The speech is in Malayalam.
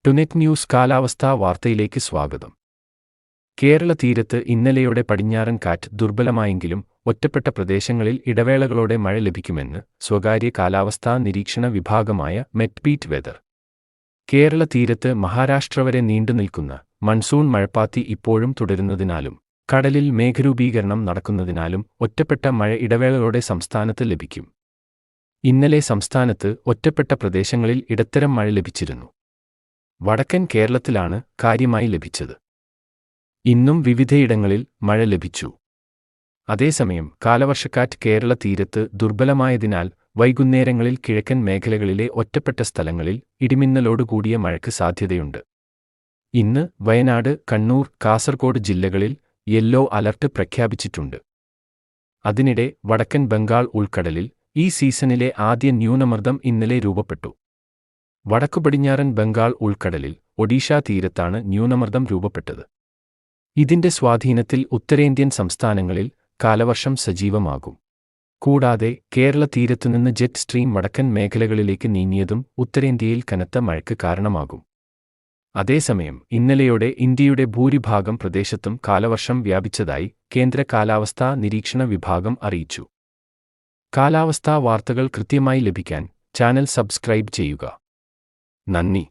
ടുനെറ്റ് ന്യൂസ് കാലാവസ്ഥാ വാർത്തയിലേക്ക് സ്വാഗതം. കേരള തീരത്ത് ഇന്നലെയോടെ പടിഞ്ഞാറൻ കാറ്റ് ദുർബലമായെങ്കിലും ഒറ്റപ്പെട്ട പ്രദേശങ്ങളിൽ ഇടവേളകളോടെ മഴ ലഭിക്കുമെന്ന് സ്വകാര്യ കാലാവസ്ഥാ നിരീക്ഷണ വിഭാഗമായ മെറ്റ്ബീറ്റ് വെതർ. കേരള തീരത്ത് മഹാരാഷ്ട്ര വരെ നീണ്ടുനിൽക്കുന്ന മൺസൂൺ മഴപ്പാത്തി ഇപ്പോഴും തുടരുന്നതിനാലും കടലിൽ മേഘരൂപീകരണം നടക്കുന്നതിനാലും ഒറ്റപ്പെട്ട മഴ ഇടവേളകളോടെ സംസ്ഥാനത്ത് ലഭിക്കും. ഇന്നലെ സംസ്ഥാനത്ത് ഒറ്റപ്പെട്ട പ്രദേശങ്ങളിൽ ഇടത്തരം മഴ ലഭിച്ചിരുന്നു. വടക്കൻ കേരളത്തിലാണ് കാര്യമായി ലഭിച്ചത്. ഇന്നും വിവിധയിടങ്ങളിൽ മഴ ലഭിച്ചു. അതേസമയം കാലവർഷക്കാറ്റ് കേരള തീരത്ത് ദുർബലമായതിനാൽ വൈകുന്നേരങ്ങളിൽ കിഴക്കൻ മേഖലകളിലെ ഒറ്റപ്പെട്ട സ്ഥലങ്ങളിൽ ഇടിമിന്നലോടുകൂടിയ മഴയ്ക്ക് സാധ്യതയുണ്ട്. ഇന്ന് വയനാട്, കണ്ണൂർ, കാസർഗോഡ് ജില്ലകളിൽ യെല്ലോ അലർട്ട് പ്രഖ്യാപിച്ചിട്ടുണ്ട്. അതിനിടെ വടക്കൻ ബംഗാൾ ഉൾക്കടലിൽ ഈ സീസണിലെ ആദ്യ ന്യൂനമർദ്ദം ഇന്നലെ രൂപപ്പെട്ടു. വടക്കുപടിഞ്ഞാറൻ ബംഗാൾ ഉൾക്കടലിൽ ഒഡീഷ തീരത്താണ് ന്യൂനമർദ്ദം രൂപപ്പെട്ടത്. ഇതിന്റെ സ്വാധീനത്തിൽ ഉത്തരേന്ത്യൻ സംസ്ഥാനങ്ങളിൽ കാലവർഷം സജീവമാകും. കൂടാതെ കേരള തീരത്തുനിന്ന് ജെറ്റ് സ്ട്രീം വടക്കൻ മേഖലകളിലേക്ക് നീങ്ങിയതും ഉത്തരേന്ത്യയിൽ കനത്ത മഴയ്ക്ക് കാരണമാകും. അതേസമയം ഇന്നലെയോടെ ഇന്ത്യയുടെ ഭൂരിഭാഗം പ്രദേശത്തും കാലവർഷം വ്യാപിച്ചതായി കേന്ദ്ര കാലാവസ്ഥാ നിരീക്ഷണ വിഭാഗം അറിയിച്ചു. കാലാവസ്ഥാ വാർത്തകൾ കൃത്യമായി ലഭിക്കാൻ ചാനൽ സബ്സ്ക്രൈബ് ചെയ്യുക. നന്ദി.